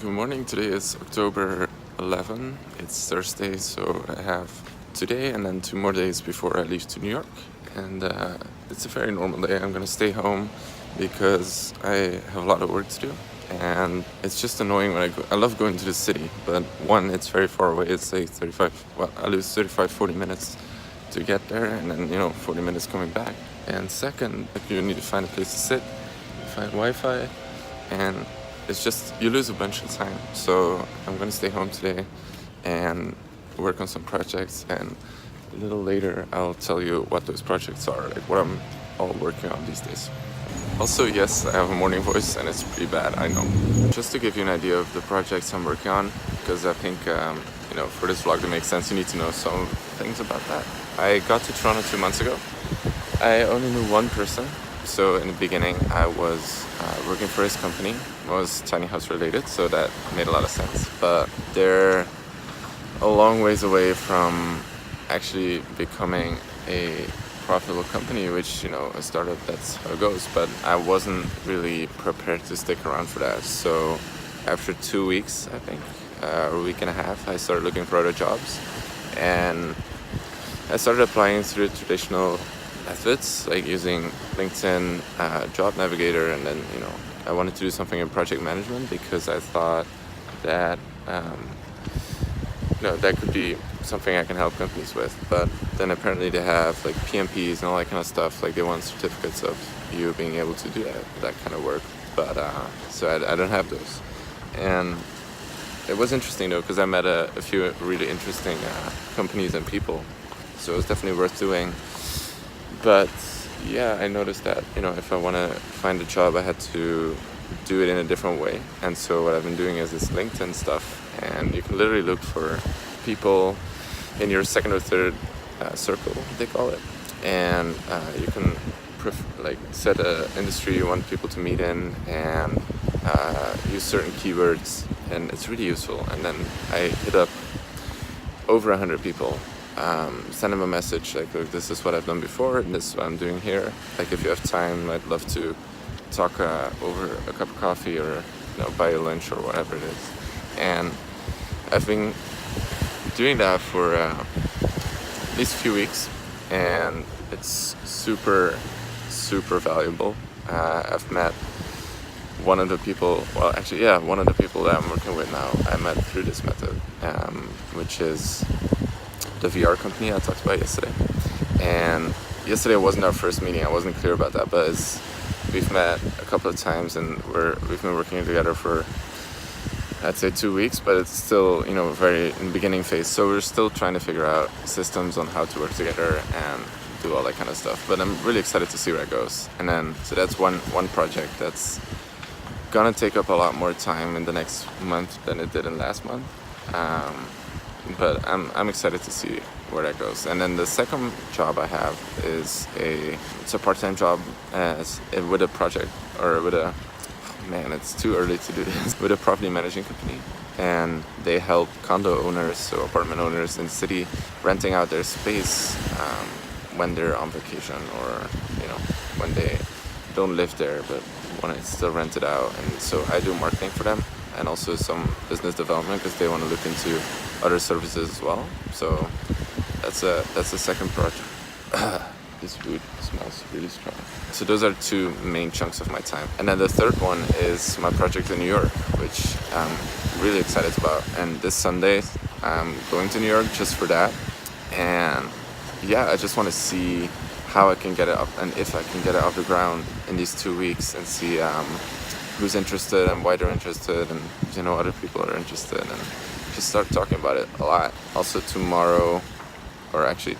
Good morning. Today is October 11. It's Thursday, so I have today and then 2 more days before I leave to New York. And it's a very normal day. I'm gonna stay home because I have a lot of work to do. And it's just annoying when I love going to the city, but one, it's very far away. It's like 35, well, I lose 40 minutes to get there, and then 40 minutes coming back. And second, like, you need to find a place to sit, find Wi-Fi, and it's just, you lose a bunch of time. So I'm gonna stay home today and work on some projects, and a little later I'll tell you what those projects are, like what I'm all working on these days. Also, yes, I have a morning voice and it's pretty bad, I know. Just to give you an idea of the projects I'm working on, because I think for this vlog to make sense you need to know some things about that. I got to Toronto 2 months ago. I only knew one person. So in the beginning I was working for his company. It was tiny house related, so that made a lot of sense. But they're a long ways away from actually becoming a profitable company, which, a startup, that's how it goes. But I wasn't really prepared to stick around for that. So after 2 weeks, I think, or a week and a half, I started looking for other jobs. And I started applying through traditional methods, like using LinkedIn, Job Navigator, and then I wanted to do something in project management because I thought that that could be something I can help companies with. But then apparently they have like PMPs and all that kind of stuff, like they want certificates of you being able to do that kind of work. But so I don't have those. And it was interesting though, because I met a few really interesting companies and people, so it was definitely worth doing. But yeah, I noticed that, if I want to find a job, I had to do it in a different way. And so what I've been doing is this LinkedIn stuff, and you can literally look for people in your second or third circle, they call it. And you can set an industry you want people to meet in, and use certain keywords, and it's really useful. And then I hit up over 100 people. Send them a message like, look, this is what I've done before and this is what I'm doing here. Like, if you have time, I'd love to talk over a cup of coffee, or buy a lunch or whatever it is. And I've been doing that for at least a few weeks, and it's super valuable. I've met one of the people that I'm working with now, I met through this method, which is the VR company I talked about yesterday. And yesterday wasn't our first meeting, I wasn't clear about that, but we've met a couple of times, and we've been working together for, I'd say, 2 weeks, but it's still, very in the beginning phase. So we're still trying to figure out systems on how to work together and do all that kind of stuff. But I'm really excited to see where it goes. And then, so that's one project that's gonna take up a lot more time in the next month than it did in last month. But I'm excited to see where that goes. And then the second job I have is it's a part-time job with a project, or with it's too early to do this, with a property managing company. And they help condo owners, so apartment owners in the city, renting out their space when they're on vacation, or when they don't live there but want to still rent it out. And so I do marketing for them, and also some business development, because they want to look into other services as well. So that's the second project. This food smells really strong. So those are two main chunks of my time. And then the third one is my project in New York, which I'm really excited about. And this Sunday I'm going to New York just for that. And yeah, I just want to see how I can get it up, and if I can get it off the ground in these 2 weeks, and see who's interested and why they're interested, and other people are interested, and just start talking about it a lot. Also tomorrow, or actually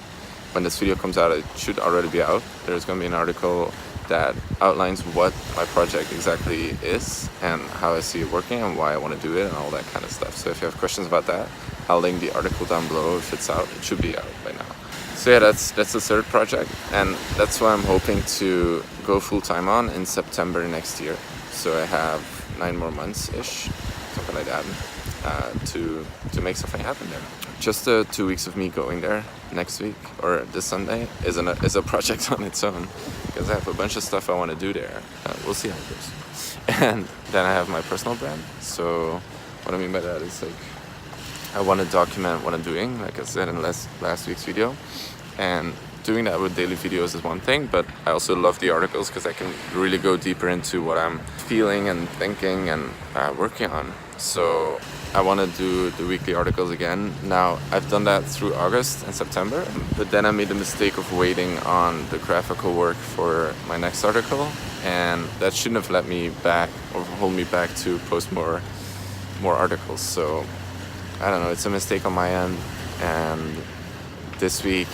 when this video comes out, it should already be out, there's going to be an article that outlines what my project exactly is, and how I see it working, and why I want to do it, and all that kind of stuff. So if you have questions about that, I'll link the article down below. If it's out, it should be out by now. So yeah, that's the third project, and that's what I'm hoping to go full-time on in September next year. So I have 9 more months-ish, something like that, to make something happen there. Just 2 weeks of me going there next week, or this Sunday, is a project on its own, because I have a bunch of stuff I want to do there. We'll see how it goes. And then I have my personal brand. So What I mean by that is like I want to document what I'm doing, like I said in last week's video, and doing that with daily videos is one thing, but I also love the articles because I can really go deeper into what I'm feeling and thinking and working on. So I want to do the weekly articles again. Now, I've done that through August and September, but then I made the mistake of waiting on the graphical work for my next article, and that shouldn't have let me back or hold me back to post more articles. So I don't know, it's a mistake on my end, and this week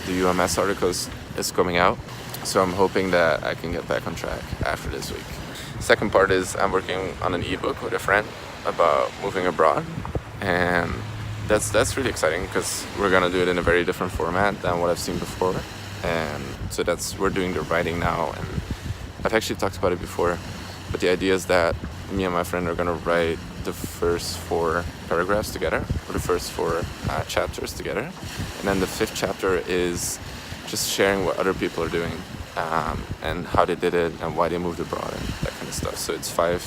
the UMS article is coming out, so I'm hoping that I can get back on track after this week. Second part is I'm working on an ebook with a friend about moving abroad, and that's really exciting because we're gonna do it in a very different format than what I've seen before, and so we're doing the writing now, and I've actually talked about it before, but the idea is that me and my friend are gonna write the first 4 paragraphs together, or the first 4 chapters together, and then the 5th chapter is just sharing what other people are doing, and how they did it and why they moved abroad and that kind of stuff. So it's 5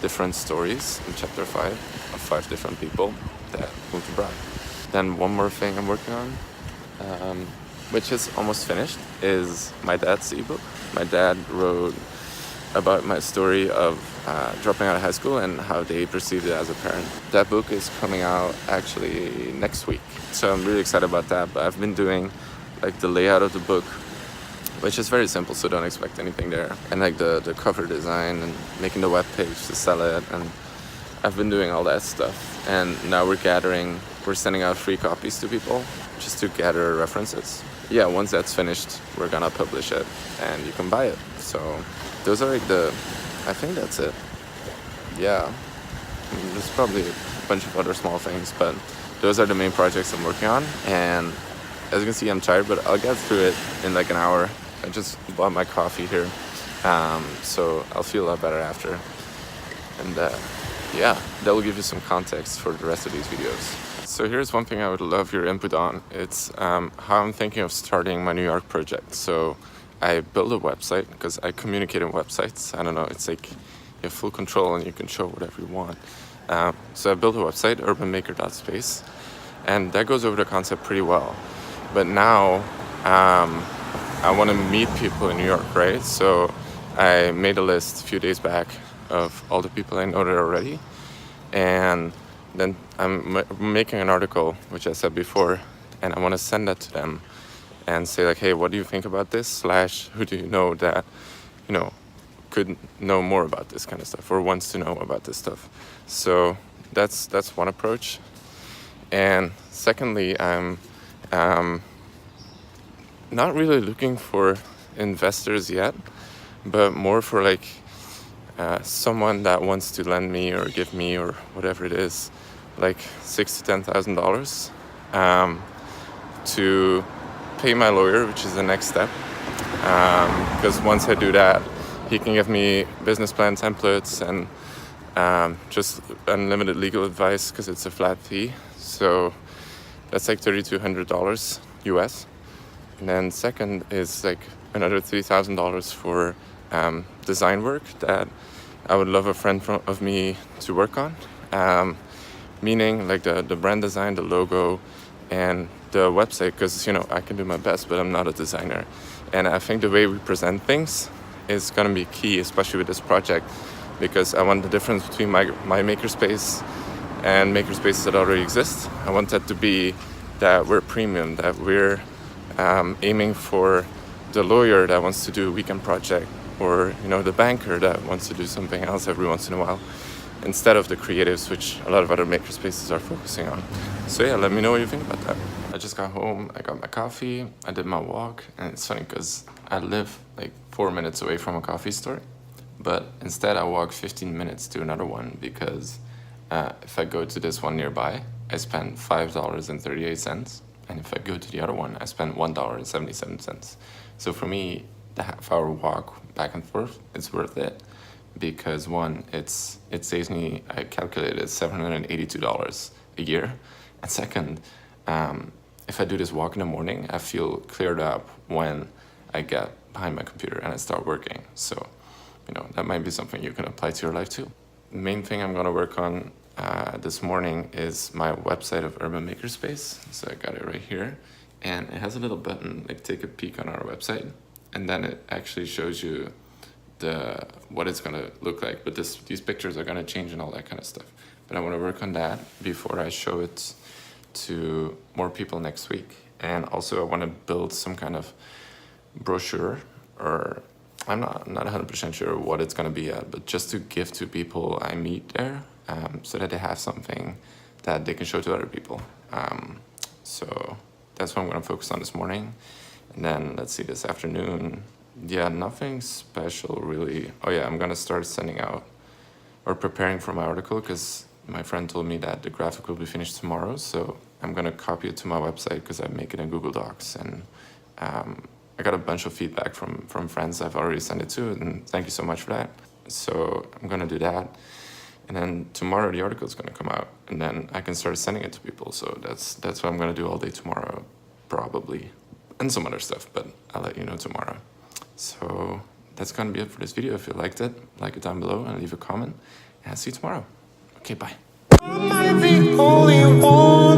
different stories in chapter 5 of 5 different people that moved abroad. Then one more thing I'm working on, which is almost finished, is my dad's ebook. My dad wrote about my story of dropping out of high school and how they perceived it as a parent. That book is coming out actually next week, so I'm really excited about that. But I've been doing like the layout of the book, which is very simple, so don't expect anything there, and like the cover design and making the web page to sell it, and I've been doing all that stuff. And now we're sending out free copies to people just to gather references. Yeah, once that's finished, we're gonna publish it and you can buy it. So those are like I think that's it. Yeah, there's probably a bunch of other small things, but those are the main projects I'm working on. And as you can see, I'm tired, but I'll get through it in like an hour. I just bought my coffee here, so I'll feel a lot better after. And yeah, that will give you some context for the rest of these videos. So here's one thing I would love your input on. It's how I'm thinking of starting my New York project. So I built a website because I communicate in websites. I don't know, it's like you have full control and you can show whatever you want. So I built a website, urbanmaker.space, and that goes over the concept pretty well. But now I want to meet people in New York, right? So I made a list a few days back of all the people I know there already, and then I'm making an article, which I said before, and I want to send that to them and say like, hey, what do you think about this? / who do you know that, you know, could know more about this kind of stuff or wants to know about this stuff? So that's one approach. And secondly, I'm not really looking for investors yet, but more for like someone that wants to lend me or give me or whatever it is, like $6,000 to $10,000 to pay my lawyer, which is the next step. Because once I do that, he can give me business plan templates and just unlimited legal advice because it's a flat fee. So that's like $3,200 US. And then second is like another $3,000 for design work that I would love a friend of me to work on. Meaning like the brand design, the logo, and the website, because you know I can do my best, but I'm not a designer. And I think the way we present things is going to be key, especially with this project, because I want the difference between my makerspace and makerspaces that already exist. I want that to be that we're premium, that we're aiming for the lawyer that wants to do a weekend project, or you know, the banker that wants to do something else every once in a while, instead of the creatives, which a lot of other makerspaces are focusing on. So yeah, let me know what you think about that. I just got home, I got my coffee, I did my walk, and it's funny because I live like 4 minutes away from a coffee store, but instead I walk 15 minutes to another one because if I go to this one nearby, I spend $5.38, and if I go to the other one, I spend $1.77. So for me, the half-hour walk back and forth, it's worth it. Because one, it saves me, I calculated $782 a year. And second, if I do this walk in the morning, I feel cleared up when I get behind my computer and I start working. So, you know, that might be something you can apply to your life too. The main thing I'm gonna work on this morning is my website of Urban Makerspace. So I got it right here, and it has a little button like take a peek on our website, and then it actually shows you what it's gonna look like. But these pictures are gonna change and all that kind of stuff. But I want to work on that before I show it to more people next week. And also I want to build some kind of brochure, or I'm not 100% sure what it's going to be at, but just to give to people I meet there, so that they have something that they can show to other people. So that's what I'm going to focus on this morning. And then let's see, this afternoon, yeah, nothing special really. Oh yeah, I'm going to start sending out or preparing for my article, because my friend told me that the graphic will be finished tomorrow. So I'm going to copy it to my website because I make it in Google Docs. And I got a bunch of feedback from friends I've already sent it to, and thank you so much for that. So I'm going to do that. And then tomorrow the article is going to come out, and then I can start sending it to people. So that's what I'm going to do all day tomorrow, probably, and some other stuff, but I'll let you know tomorrow. So that's going to be it for this video. If you liked it, like it down below and leave a comment, and I'll see you tomorrow. Okay, bye. I might be the only one.